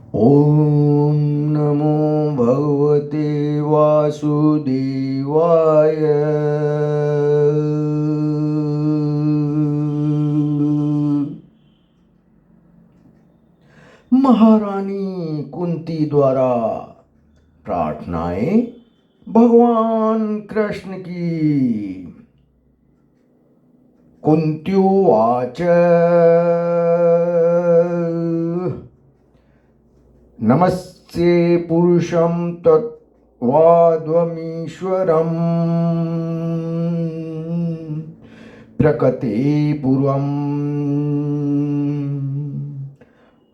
ॐ नमो भगवते वासुदेवाय। महारानी कुंती द्वारा प्रार्थनाएं भगवान कृष्ण की। कुंत्युवाच नमस्ते पुरुषं तत्त्वाद्वमीश्वरम् प्रकृते पूर्वम्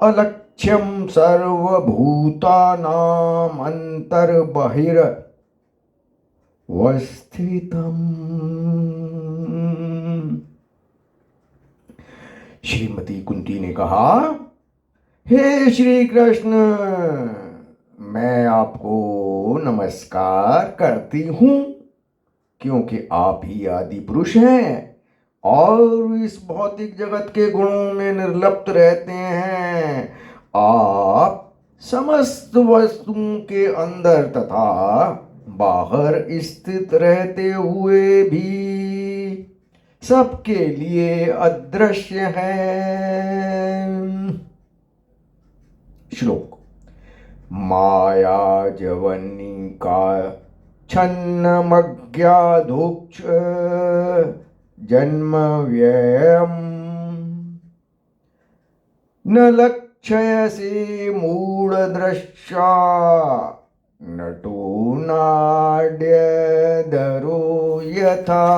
अलक्ष्यं सर्वभूतानामन्तर्बहिर्वस्थितम्। श्रीमती कुंती ने कहा, हे श्री कृष्ण, मैं आपको नमस्कार करती हूँ क्योंकि आप ही आदि पुरुष हैं और इस भौतिक जगत के गुणों में निर्लिप्त रहते हैं। आप समस्त वस्तुओं के अंदर तथा बाहर स्थित रहते हुए भी सबके लिए अदृश्य हैं। श्लोक। माया जवनिका छन्नमज्ञाधोक्ष जन्म व्ययम् न लक्ष्यसे मूढदृष्टा नटो नाड्यधरो यथा।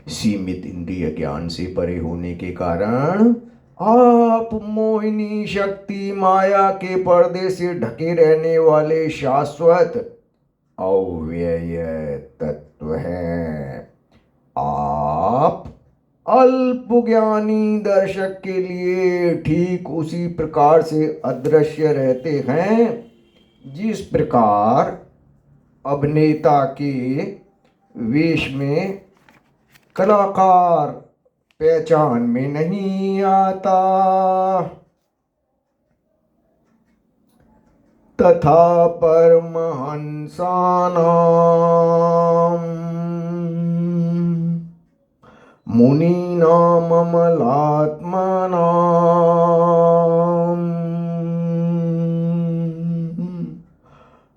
सीमित इंद्रिय ज्ञान से परे होने के कारण आप मोहिनी शक्ति माया के पर्दे से ढके रहने वाले शाश्वत अव्यय तत्व हैं। आप अल्प ज्ञानी दर्शक के लिए ठीक उसी प्रकार से अदृश्य रहते हैं जिस प्रकार अभिनेता के वेश में कलाकार पहचान में नहीं आता। तथा परमहंसानां मुनीनां अमलात्मनां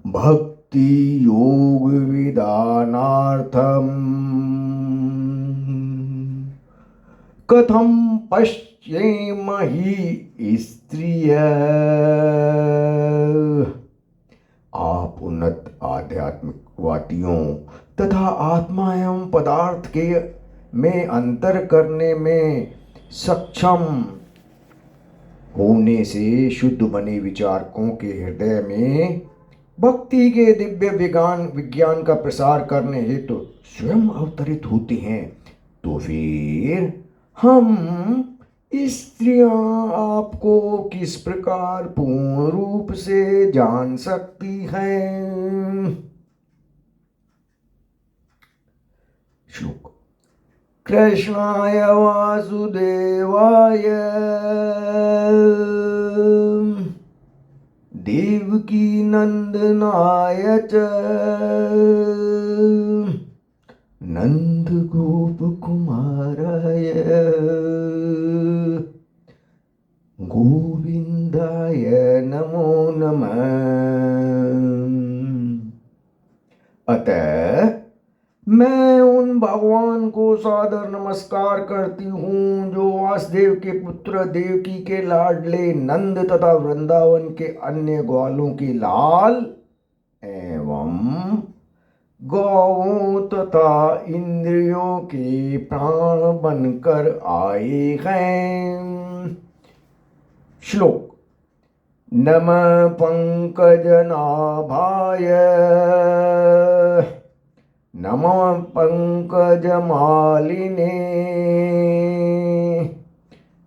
भक्ति योग विधानार्थम् कथम पश्येमहि स्त्रिय। आप उन्नत आध्यात्मिकवादियों तथा आत्मा एवं पदार्थ के में अंतर करने में सक्षम होने से शुद्ध बने विचारकों के हृदय में भक्ति के दिव्य विज्ञान का प्रसार करने हेतु स्वयं अवतरित होते हैं। तो फिर हम स्त्रियां आपको किस प्रकार पूर्ण रूप से जान सकती हैं। श्लोक। कृष्णाय वासुदेवाय देवकी नंदनाय च नंद गोप कुमाराय गोविंदाय नमो नमः। अतः मैं उन भगवान को सादर नमस्कार करती हूँ जो वासुदेव के पुत्र देवकी के लाडले नंद तथा वृंदावन के अन्य ग्वालों के लाल एवं गौओं तथा इंद्रियों के प्राण बनकर आए हैं। श्लोक। नमः पंकजनाभाय नमः पंकजमालिने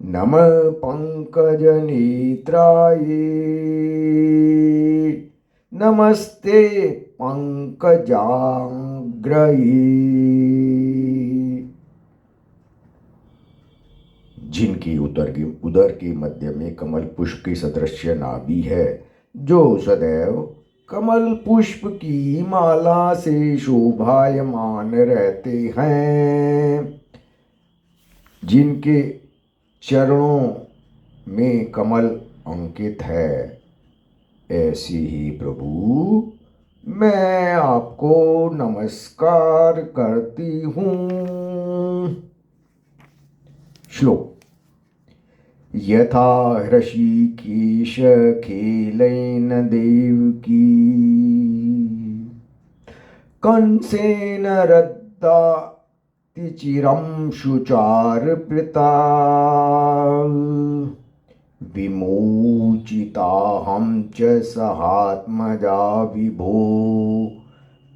नमः पंकजनेत्राय नमस्ते पंकजाग्रये। जिनकी उदर के मध्य में कमल पुष्प के सदृश नाभि है, जो सदैव कमल पुष्प की माला से शोभायमान रहते हैं, जिनके चरणों में कमल अंकित है, ऐसी ही प्रभु मैं आपको नमस्कार करती हूँ। श्लोक। यथा हृषीकेश खेलेन देवकी कंसेन रद्दाति चिरं शुचार्पिता विमोचिताहं च सहात्मजा विभो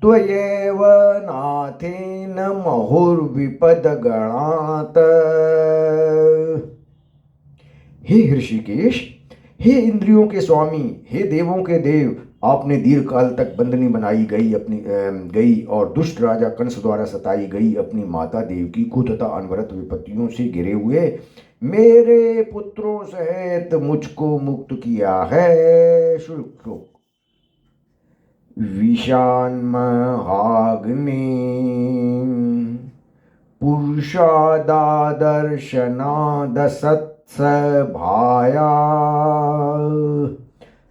त्वयैव नाथेन महुर्विपदगणात्। हे ऋषिकेश, हे इंद्रियों के स्वामी, हे देवों के देव, आपने दीर्घ काल तक बंदनी बनाई गई और दुष्ट राजा कंस द्वारा सताई गई अपनी माता देवकी को तथा अनवरत विपत्तियों से घिरे हुए मेरे पुत्रों सहित मुझको मुक्त किया है। श्लोक। विषान्महाग्नि पुरुषादादर्शनादसत्स भाया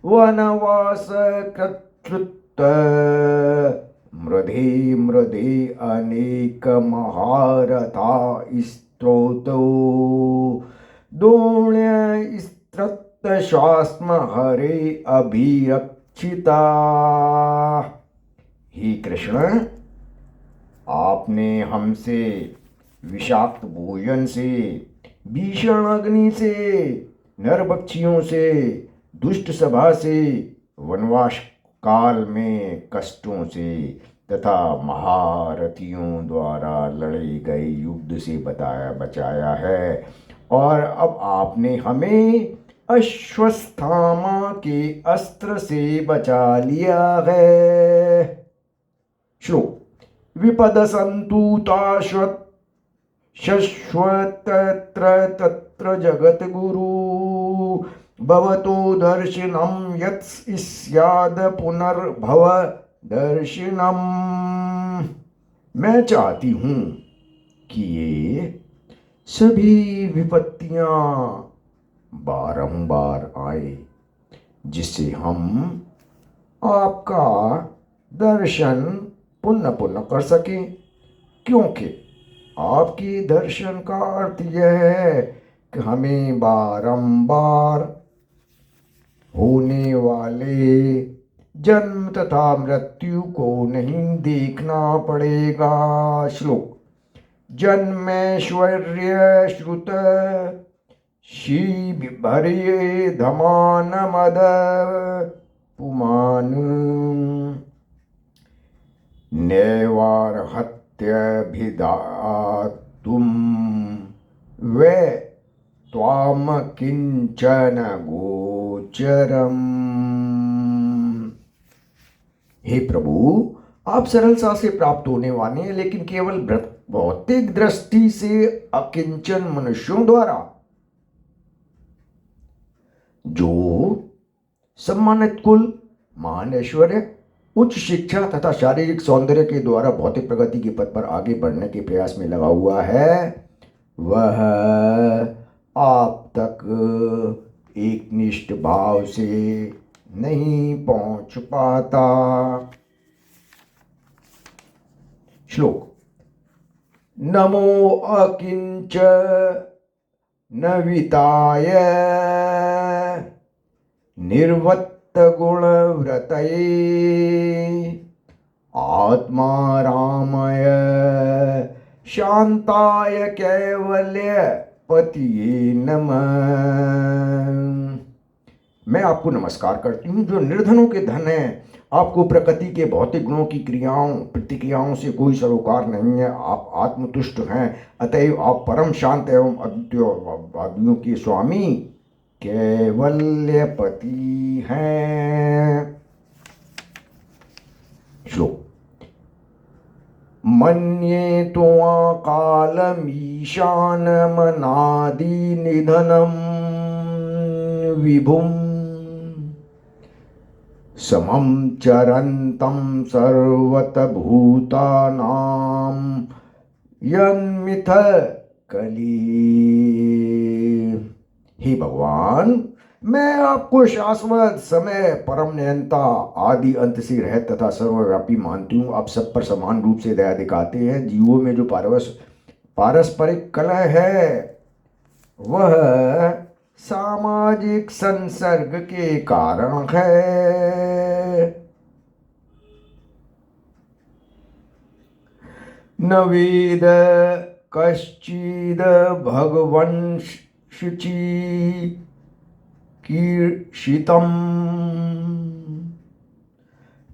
वनवास कृत मृधे अनेक महारथा स्त्रोतो दोण्य स्त्रत शास्म हरे अभिरक्षिता। हे कृष्ण, आपने हमसे विषाक्त भोजन से, भीषण अग्नि से, नरभक्षियों से, दुष्ट सभा से, वनवास काल में कष्टों से तथा महारथियों द्वारा लड़े गए युद्ध से बचाया है, और अब आपने हमें अश्वत्थामा के अस्त्र से बचा लिया है। श्लोक। विपद संतुताश्वत शश्वतत्र तत्र जगत गुरु भवतो दर्शनम यत् स्याद पुनर्भव दर्शनम। मैं चाहती हूँ कि ये सभी विपत्तियाँ बारंबार आए, जिससे हम आपका दर्शन पुनः पुनः कर सकें, क्योंकि आपके दर्शन का अर्थ यह है कि हमें बारंबार होने वाले जन्म तथा मृत्यु को नहीं देखना पड़ेगा। श्लोक। जन्मैश्वर्य श्रुत शीबिभर्ये धमान मद पुमान नैवार्हत्यभिधातुं वे त्वाम किंचन गोचरम। हे प्रभु, आप सरलता से प्राप्त होने वाले हैं, लेकिन केवल भौतिक दृष्टि से अकिंचन मनुष्यों द्वारा जो सम्मानित कुल, महान ऐश्वर्य, उच्च शिक्षा तथा शारीरिक सौंदर्य के द्वारा भौतिक प्रगति के पथ पर आगे बढ़ने के प्रयास में लगा हुआ है, वह आप तक एकनिष्ठ भाव से नहीं पहुंच पाता। श्लोक। नमो अकिंच न विताय निर्वत्त गुणव्रतये आत्मा रामय शांताय कैवल्य पतिये नमः। मैं आपको नमस्कार करती हूँ जो निर्धनों के धन है। आपको प्रकृति के भौतिक गुणों की क्रियाओं प्रतिक्रियाओं से कोई सरोकार नहीं है। आप आत्मतुष्ट हैं, अतएव आप परम शांत एवं अद्वितीय के स्वामी कैवल्यपति हैं। श्लोक। मन्ये त्वां कालमीशानमनादिनिधनं विभुं समं चरन्तं सर्वतभूतानां यन्मिथ कली। हे भगवान, मैं आपको शाश्वत समय, परम निरंता, आदि अंत से रहित तथा सर्वव्यापी मानती हूँ। आप सब पर समान रूप से दया दिखाते हैं। जीवों में जो पारस्परिक कलह है वह सामाजिक संसर्ग के कारण है। न वेद कश्चिद भगवन् शुचि कीर्षितम्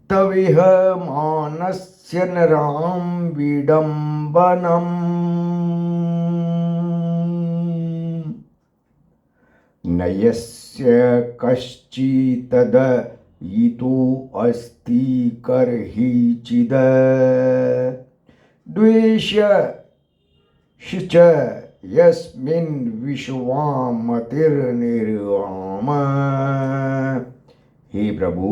तविह मानस्य नरां विडम्बनम्। न यस्य कश्चित्तदयितो अस्ति कर्हिचिद द्वेष्यश्च यस्मिन् विश्वामतिर्निर्वाम। हे प्रभु,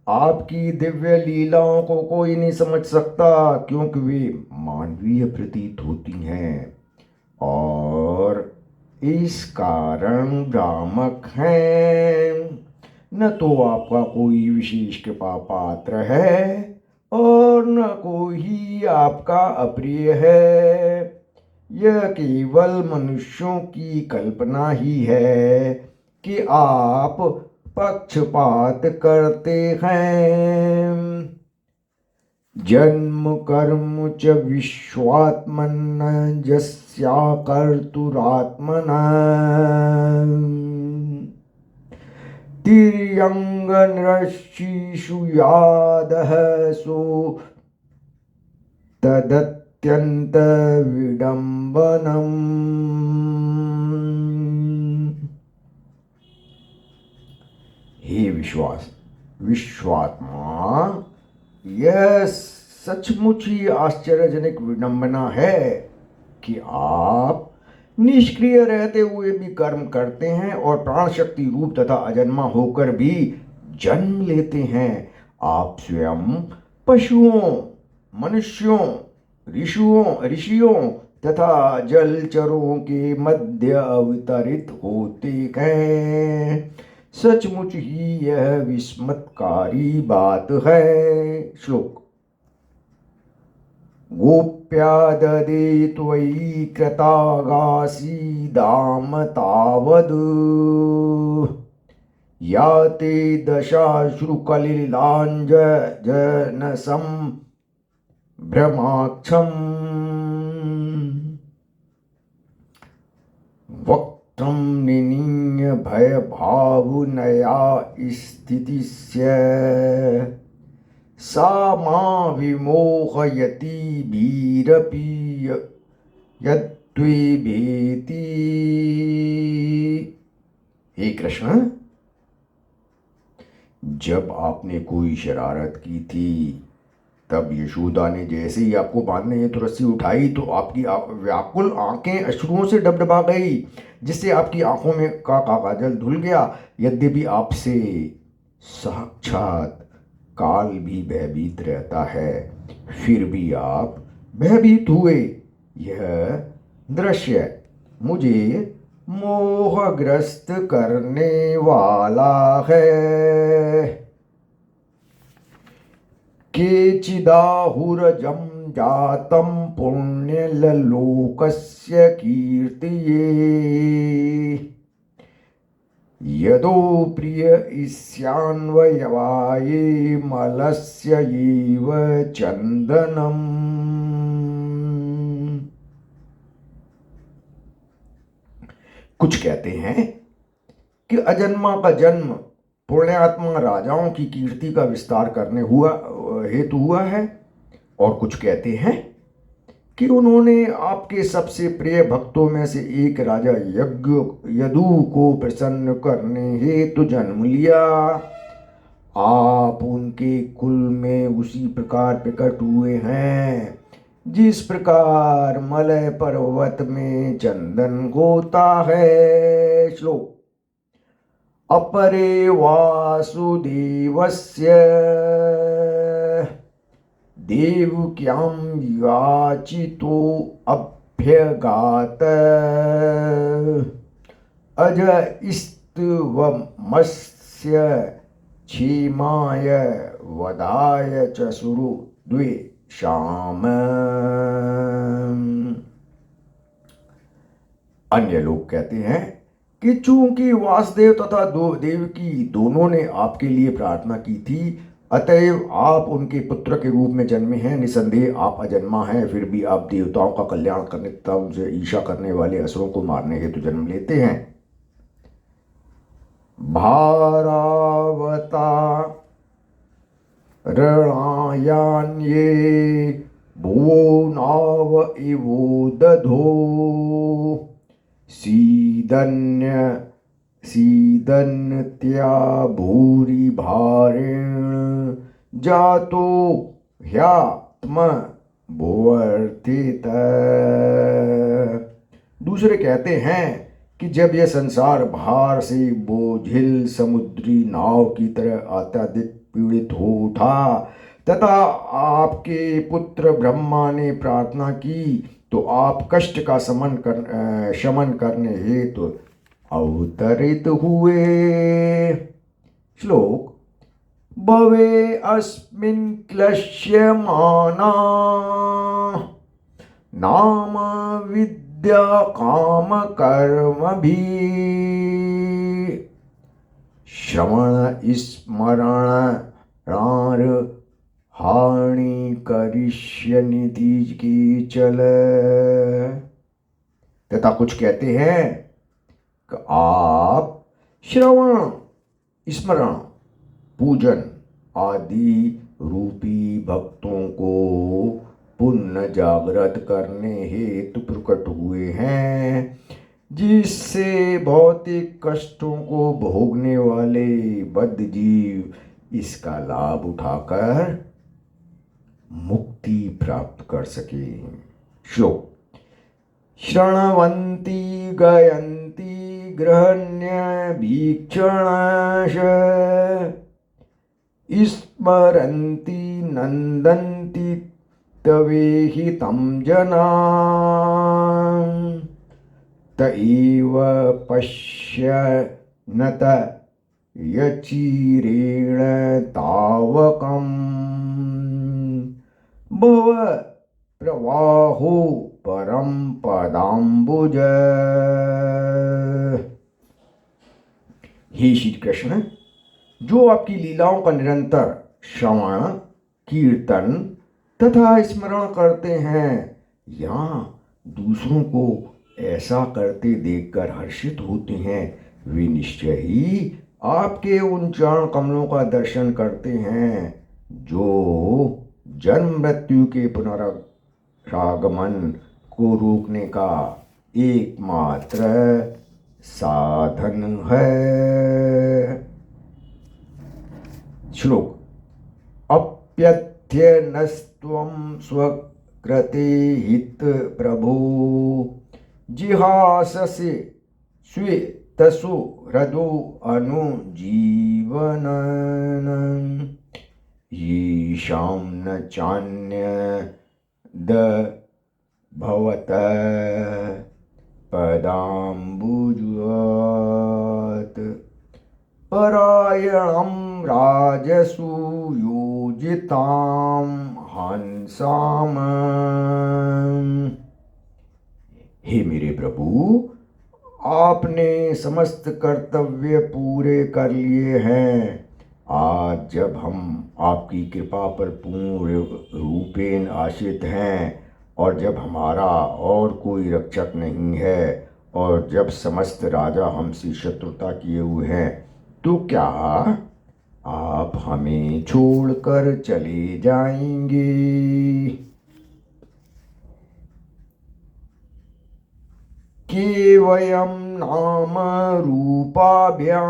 आपकी दिव्य लीलाओं को कोई नहीं समझ सकता, क्योंकि वे मानवीय प्रतीत होती हैं और इस कारण भ्रामक हैं। न तो आपका कोई विशेष कृपा पात्र है और न कोई आपका अप्रिय है। यह केवल मनुष्यों की कल्पना ही है कि आप पक्षपात करते हैं। जन्म कर्म च विश्वात्मन् यस्याकर्तुरात्मना तिर्यङ्गनृषीषु यादः सो तदत्यंत विडम्बनम्। हे विश्वात्मा, यह सचमुच ही आश्चर्यजनक विडंबना है कि आप निष्क्रिय रहते हुए भी कर्म करते हैं और प्राण शक्ति रूप तथा अजन्मा होकर भी जन्म लेते हैं। आप स्वयं पशुओं, मनुष्यों, ऋषियों तथा जलचरों के मध्य अवतरित होते हैं। सचमुच ही यह विस्मतकारी बात है। श्लोक। गोप्या ददे त्वयि कृतागासीदाम तावद् या ते दशाश्रुकलिलाञ्जनसं भ्रमाक्षम् वक्त्रं निनीय भयभावनया स्थितिस्य सा मां विमोहयति भीरपि यद्वेभेति। हे कृष्ण, जब आपने कोई शरारत की थी तब यशोदा ने जैसे ही आपको बांधने हेतु रस्सी उठाई तो आपकी व्याकुल आंखें अश्रुओं से डबडबा गई, जिससे आपकी आंखों में का काजल धुल गया। यद्यपि आपसे साक्षात काल भी भयभीत रहता है, फिर भी आप भयभीत हुए। यह दृश्य मुझे मोहग्रस्त करने वाला है। केचिदाहुरजं जातं पुण्यलोकस्य कीर्तये यदो प्रिय ईस्यान्वयवाये मलस्य एव चंदनम्। कुछ कहते हैं कि अजन्मा का जन्म पुण्यात्मा राजाओं की कीर्ति का विस्तार करने हेतु हुआ है, और कुछ कहते हैं कि उन्होंने आपके सबसे प्रिय भक्तों में से एक राजा यदु को प्रसन्न करने हेतु जन्म लिया। आप उनके कुल में उसी प्रकार प्रकट हुए हैं जिस प्रकार मलय पर्वत में चंदन होता है। श्लोक। अपरे वासुदेवस्य देवक्यां याचितो अभ्यगात अजस्त्वमस्य क्षेमाय वदाय च सुरु द्वे श्याम। अन्य लोग कहते हैं कि चूंकि वासुदेव तथा देवकी दोनों ने आपके लिए प्रार्थना की थी, अतएव आप उनके पुत्र के रूप में जन्मे हैं। निसंदेह आप अजन्मा हैं, फिर भी आप देवताओं का कल्याण करने तथा उनसे ईर्ष्या करने वाले असुरों को मारने हेतु जन्म लेते हैं। भारावता ऋणायान्ये भुवो नाव इवो दधो सीदन्त्या भूरि भारेण जातो ह्यात्म भुवर्तित। दूसरे कहते हैं कि जब यह संसार भार से बोझिल समुद्री नाव की तरह अत्यधिक पीड़ित हो उठा तथा आपके पुत्र ब्रह्मा ने प्रार्थना की तो आप कष्ट का शमन करने हेतु अवतरित हुए। श्लोक। भवे अस्मिन् क्लश्यमाना नाम विद्या काम कर्म भी श्रवण स्मरण रार हानि करिष्य निधि की चल। तथा कुछ कहते हैं कि आप श्रवण स्मरण पूजन आदि रूपी भक्तों को पुनः जागृत करने हेतु प्रकट हुए हैं, जिससे भौतिक कष्टों को भोगने वाले बद्ध जीव इसका लाभ उठाकर मुक्ति प्राप्त कर सके। श्लोक। शृण्वन्ति गयन्ति गृह्ण्य वीक्षणाश स्मरन्ति नन्दन्ति तवेहितं जनान् त एव पश्यन्त यचिरेण तावकम् भव प्रवाहो परम पदाम्बुज। हे श्री कृष्ण, जो आपकी लीलाओं का निरंतर श्रवण कीर्तन तथा स्मरण करते हैं या दूसरों को ऐसा करते देखकर हर्षित होते हैं, वे निश्चय ही आपके उन चरण कमलों का दर्शन करते हैं जो जन्म मृत्यु के पुनरागमन को रोकने का एकमात्र साधन है। श्लोक। अप्यध्यनस्त्वं स्वकृते हित प्रभो जिहाससे स्वेतसु हृदो अनुजीवनन् येषां न चान्यद भवतः पदाम्बुजात् परायणं राजसु योजितां हंसाम्। हे मेरे प्रभु, आपने समस्त कर्तव्य पूरे कर लिए हैं। आज जब हम आपकी कृपा पर पूर्ण रूपेण आश्रित हैं और जब हमारा और कोई रक्षक नहीं है और जब समस्त राजा हमसे शत्रुता किए हुए हैं, तो क्या आप हमें छोड़कर चले जाएंगे? केवयं नाम रूपाभ्याम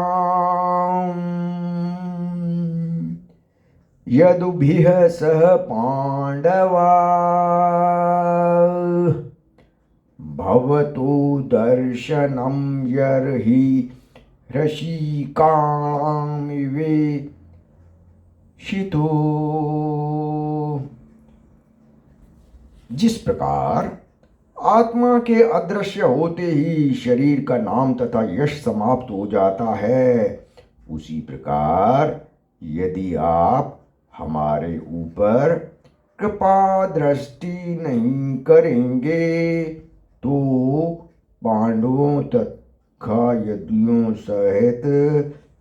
यदुभिः सह पांडवा भवतो दर्शनं यर्हि ऋषिकाणामिवेशितो। जिस प्रकार आत्मा के अदृश्य होते ही शरीर का नाम तथा यश समाप्त हो जाता है, उसी प्रकार यदि आप हमारे ऊपर कृपा दृष्टि नहीं करेंगे तो पांडवों तथा यदुओं सहित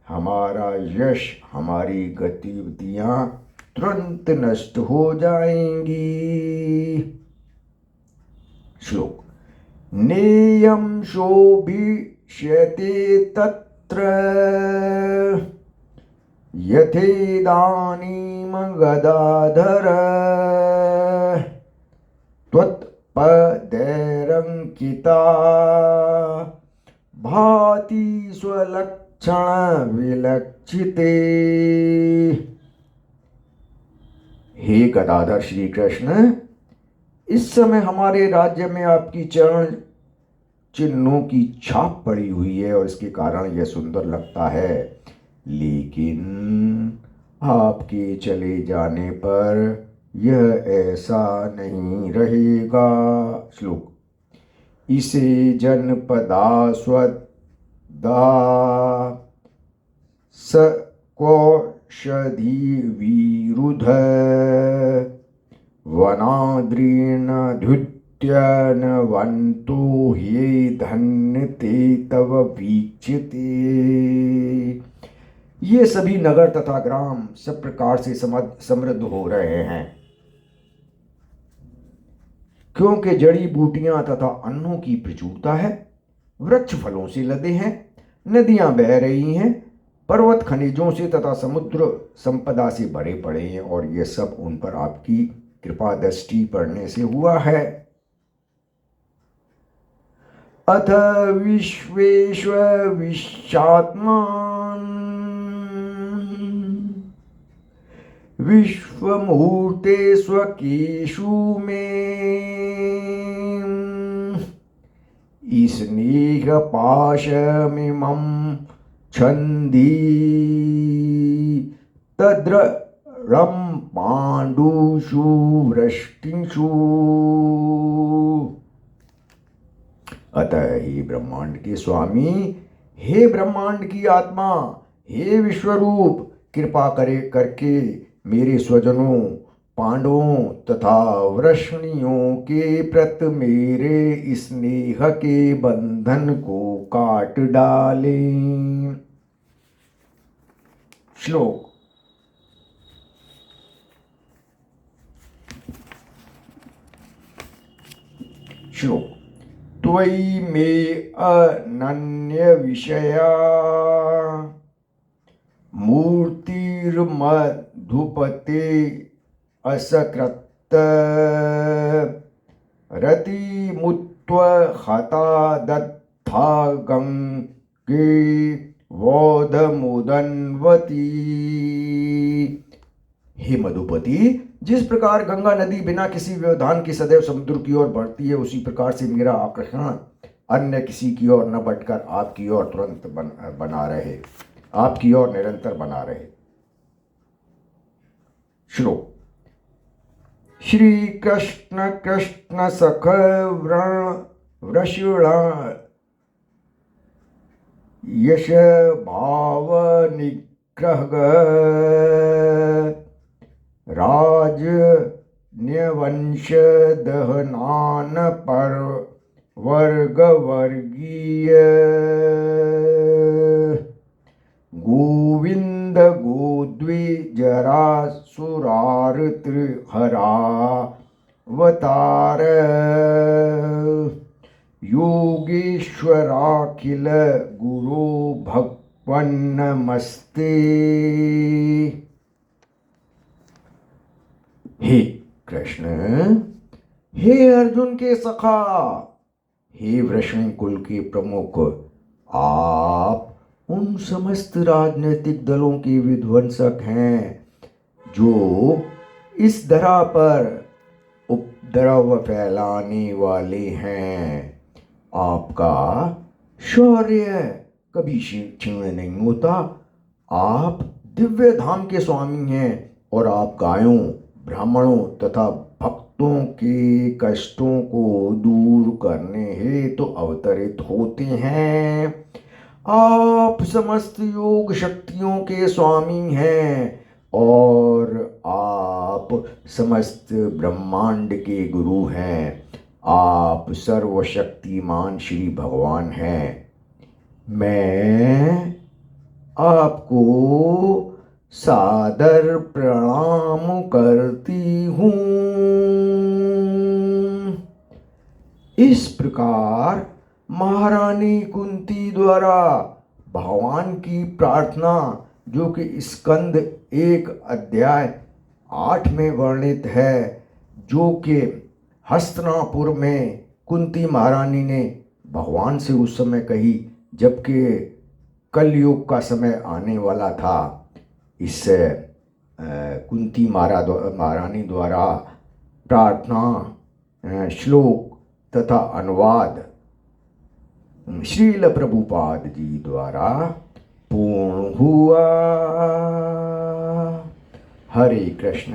हमारा यश, हमारी गतिविधियां तुरंत नष्ट हो जाएंगी। श्लोक। नेयं शोभिष्यते तत्र यथेदानीं गदाधर त्वत्पदैरङ्किता भाति स्वलक्षण विलक्षिते। हे गदाधर श्री कृष्ण, इस समय हमारे राज्य में आपकी चरण चिन्हों की छाप पड़ी हुई है और इसके कारण यह सुंदर लगता है, लेकिन आपके चले जाने पर यह ऐसा नहीं रहेगा। श्लोक। इसे जनपदा स्वदा सकौषधि विरुध वनाद्रीर्णधुत्यनवन्तो ये धन्यते तव वीक्षिते। ये सभी नगर तथा ग्राम सब प्रकार से समृद्ध हो रहे हैं, क्योंकि जड़ी बूटियां तथा अन्नों की प्रचुरता है, वृक्ष फलों से लदे हैं, नदियां बह रही हैं, पर्वत खनिजों से तथा समुद्र संपदा से भरे पड़े हैं, और ये सब उन पर आपकी कृपा दृष्टि पड़ने से हुआ है। अथ विश्वेश्व विश्वात्मान विश्वमूर्ते स्वकीषु में स्नेहपाशमिमं छन्दी तद्रं पाण्डुषु वृष्टिषु। अतः हे ब्रह्मांड के स्वामी, हे ब्रह्मांड की आत्मा, हे विश्वरूप, कृपा करके मेरे स्वजनों पांडवों तथा वृष्णियों के प्रति मेरे स्नेह के बंधन को काट डालें। श्लोक। श्लोक। त्वयि मे अनन्य विषया मूर्तिर्मधुपते असकृत रतिमुत्व हता दत्था गंगे वोधमुदन्वती। हे मधुपति, जिस प्रकार गंगा नदी बिना किसी व्यवधान के सदैव समुद्र की ओर बढ़ती है, उसी प्रकार से मेरा आकर्षण अन्य किसी की ओर न बढ़कर आपकी ओर तुरंत बना रहे, आपकी ओर निरंतर बना रहे। श्लोक। श्री कृष्ण कृष्ण सख वृषण यश भाव निग्रह राज न्यवंश दहनान पर वर्ग वर्गीय गोविंद गोद्विजरा सुरार्तहरावतार योगेश्वराखिल गुरो भगवन्नमस्ते। हे कृष्ण, हे अर्जुन के सखा, हे वृषण कुल के प्रमुख, आप उन समस्त राजनीतिक दलों के विध्वंसक हैं जो इस धरा पर उपद्रव फैलाने वाले हैं। आपका शौर्य कभी क्षीण नहीं होता। आप दिव्य धाम के स्वामी हैं और आप गायों, ब्राह्मणों तथा भक्तों के कष्टों को दूर करने हेतु अवतरित होते हैं। आप समस्त योग शक्तियों के स्वामी हैं और आप समस्त ब्रह्मांड के गुरु हैं। आप सर्वशक्तिमान श्री भगवान हैं। मैं आपको सादर प्रणाम करती हूँ। इस प्रकार महारानी कुंती द्वारा भगवान की प्रार्थना, जो कि स्कंद 1 अध्याय 8 में वर्णित है, जो कि हस्तिनापुर में कुंती महारानी ने भगवान से उस समय कही जबकि कलयुग का समय आने वाला था। इस कुंती महारानी द्वारा प्रार्थना श्लोक तथा अनुवाद श्रील प्रभुपाद जी द्वारा पूर्ण हुआ। हरे कृष्ण।